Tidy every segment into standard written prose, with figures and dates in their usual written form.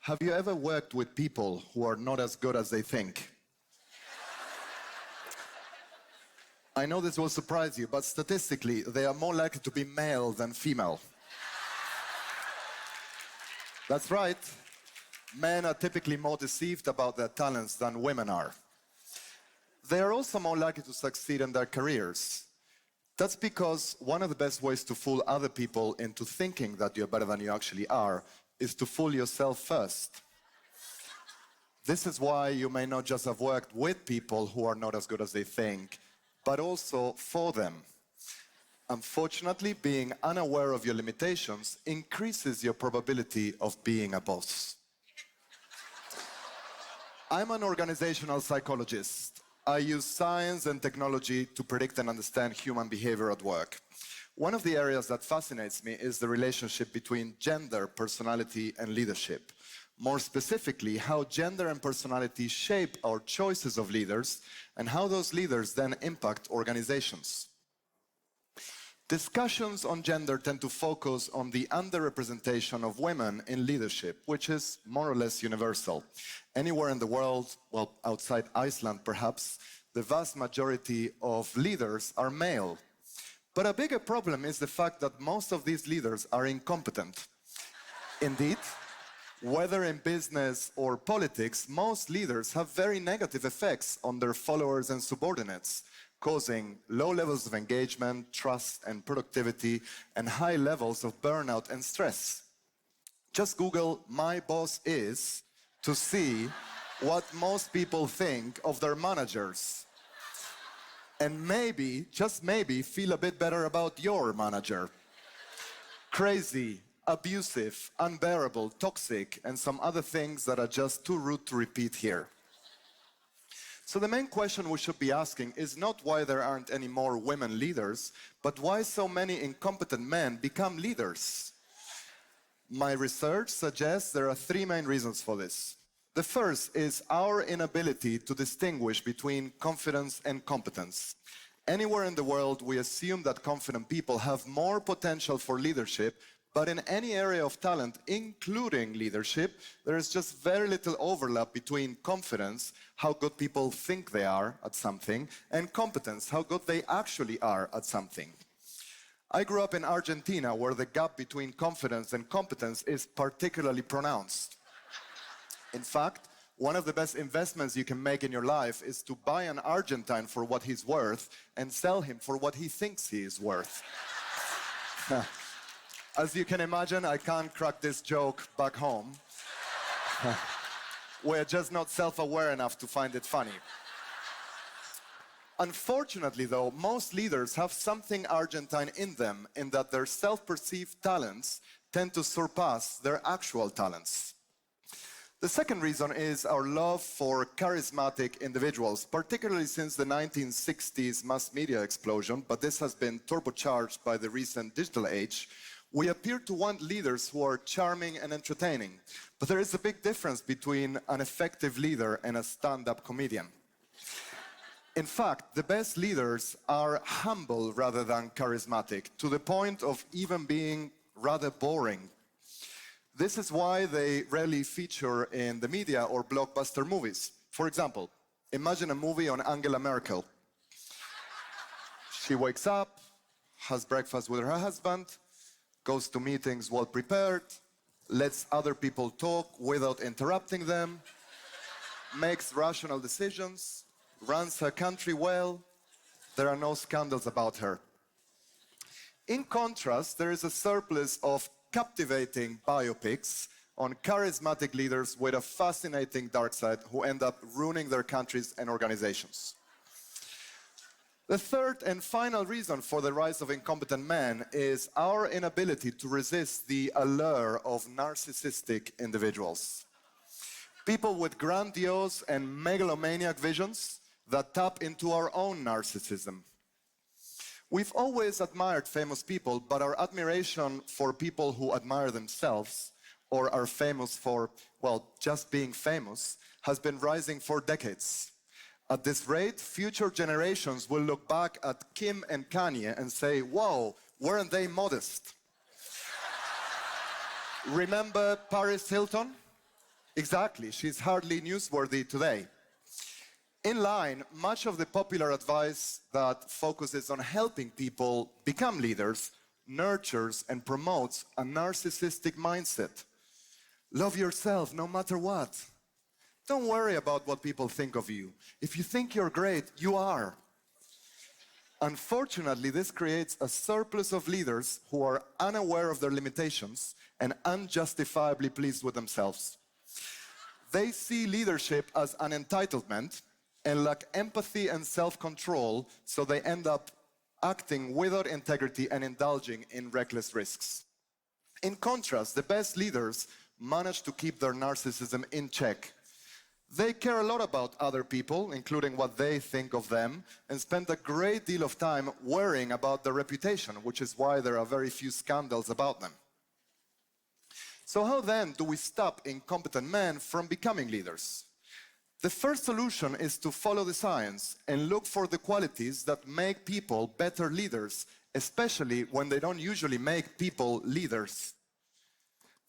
Have you ever worked with people who are not as good as they think? I know this will surprise you, but statistically, they are more likely to be male than female. That's right. Men are typically more deceived about their talents than women are. They are also more likely to succeed in their careers. That's because one of the best ways to fool other people into thinking that you're better than you actually are is to fool yourself first. This is why you may not just have worked with people who are not as good as they think, but also for them. Unfortunately, being unaware of your limitations increases your probability of being a boss. I'm an organizational psychologist. I use science and technology to predict and understand human behavior at work. One of the areas that fascinates me is the relationship between gender, personality, and leadership. More specifically, how gender and personality shape our choices of leaders and how those leaders then impact organizations. Discussions on gender tend to focus on the underrepresentation of women in leadership, which is more or less universal. Anywhere in the world, well, outside Iceland perhaps, the vast majority of leaders are male. But a bigger problem is the fact that most of these leaders are incompetent. Indeed, whether in business or politics, most leaders have very negative effects on their followers and subordinates, causing low levels of engagement, trust, and productivity, and high levels of burnout and stress. Just Google "my boss is" to see what most people think of their managers. And maybe, just maybe, feel a bit better about your manager. Crazy, abusive, unbearable, toxic, and some other things that are just too rude to repeat here. So the main question we should be asking is not why there aren't any more women leaders, but why so many incompetent men become leaders. My research suggests there are three main reasons for this. The first is our inability to distinguish between confidence and competence. Anywhere in the world, we assume that confident people have more potential for leadership, but in any area of talent, including leadership, there is just very little overlap between confidence, how good people think they are at something, and competence, how good they actually are at something. I grew up in Argentina, where the gap between confidence and competence is particularly pronounced. In fact, one of the best investments you can make in your life is to buy an Argentine for what he's worth and sell him for what he thinks he is worth. As you can imagine, I can't crack this joke back home. We're just not self-aware enough to find it funny. Unfortunately, though, most leaders have something Argentine in them, in that their self-perceived talents tend to surpass their actual talents. The second reason is our love for charismatic individuals, particularly since the 1960s mass media explosion, but this has been turbocharged by the recent digital age. We appear to want leaders who are charming and entertaining, but there is a big difference between an effective leader and a stand-up comedian. In fact, the best leaders are humble rather than charismatic, to the point of even being rather boring. This is why they rarely feature in the media or blockbuster movies. For example, imagine a movie on Angela Merkel. She wakes up, has breakfast with her husband, goes to meetings well prepared, lets other people talk without interrupting them, makes rational decisions, runs her country well. There are no scandals about her. In contrast, there is a surplus of captivating biopics on charismatic leaders with a fascinating dark side who end up ruining their countries and organizations. The third and final reason for the rise of incompetent men is our inability to resist the allure of narcissistic individuals. People with grandiose and megalomaniac visions that tap into our own narcissism. We've always admired famous people, but our admiration for people who admire themselves or are famous for, well, just being famous has been rising for decades. At this rate, future generations will look back at Kim and Kanye and say, "Whoa, weren't they modest?" Remember Paris Hilton? Exactly, she's hardly newsworthy today. In line, much of the popular advice that focuses on helping people become leaders nurtures and promotes a narcissistic mindset. Love yourself no matter what. Don't worry about what people think of you. If you think you're great, you are. Unfortunately, this creates a surplus of leaders who are unaware of their limitations and unjustifiably pleased with themselves. They see leadership as an entitlement and lack empathy and self-control, so they end up acting without integrity and indulging in reckless risks. In contrast, the best leaders manage to keep their narcissism in check. They care a lot about other people, including what they think of them, and spend a great deal of time worrying about their reputation, which is why there are very few scandals about them. So how then do we stop incompetent men from becoming leaders? The first solution is to follow the science and look for the qualities that make people better leaders, especially when they don't usually make people leaders.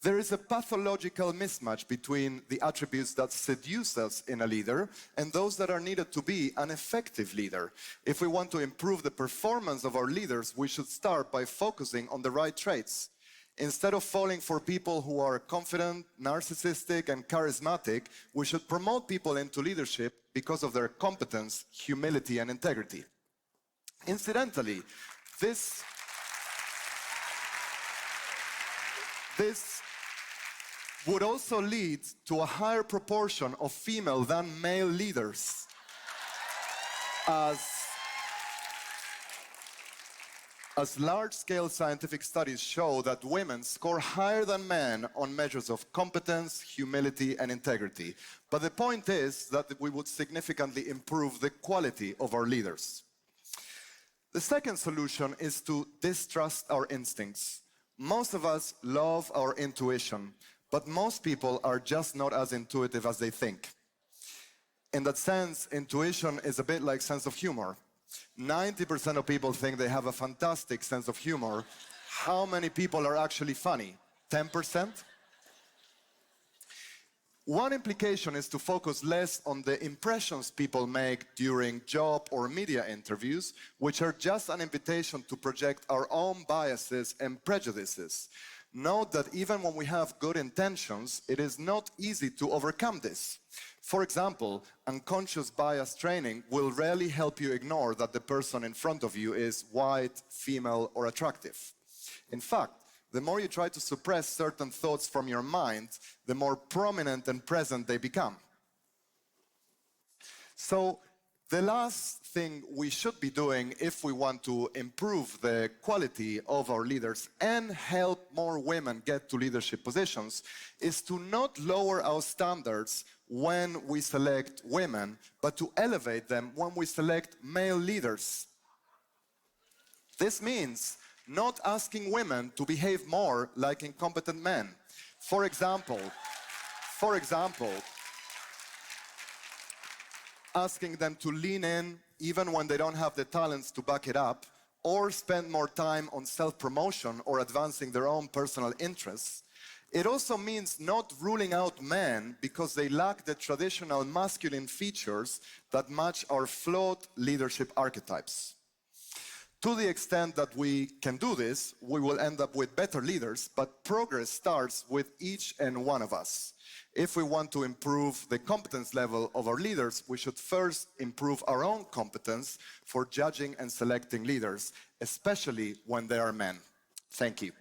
There is a pathological mismatch between the attributes that seduce us in a leader and those that are needed to be an effective leader. If we want to improve the performance of our leaders, we should start by focusing on the right traits. Instead of falling for people who are confident, narcissistic, and charismatic, we should promote people into leadership because of their competence, humility, and integrity. Incidentally, this would also lead to a higher proportion of female than male leaders, as large-scale scientific studies show that women score higher than men on measures of competence, humility, and integrity. But the point is that we would significantly improve the quality of our leaders. The second solution is to distrust our instincts. Most of us love our intuition, but most people are just not as intuitive as they think. In that sense, intuition is a bit like sense of humor. 90% of people think they have a fantastic sense of humor. How many people are actually funny? 10%? One implication is to focus less on the impressions people make during job or media interviews, which are just an invitation to project our own biases and prejudices. Note that even when we have good intentions, it is not easy to overcome this. For example, unconscious bias training will rarely help you ignore that the person in front of you is white, female, or attractive. In fact, the more you try to suppress certain thoughts from your mind, the more prominent and present they become. So, the last thing we should be doing if we want to improve the quality of our leaders and help more women get to leadership positions is to not lower our standards when we select women, but to elevate them when we select male leaders. This means not asking women to behave more like incompetent men. For example, asking them to lean in even when they don't have the talents to back it up, or spend more time on self-promotion or advancing their own personal interests. It also means not ruling out men because they lack the traditional masculine features that match our flawed leadership archetypes. To the extent that we can do this, we will end up with better leaders, but progress starts with each and one of us. If we want to improve the competence level of our leaders, we should first improve our own competence for judging and selecting leaders, especially when they are men. Thank you.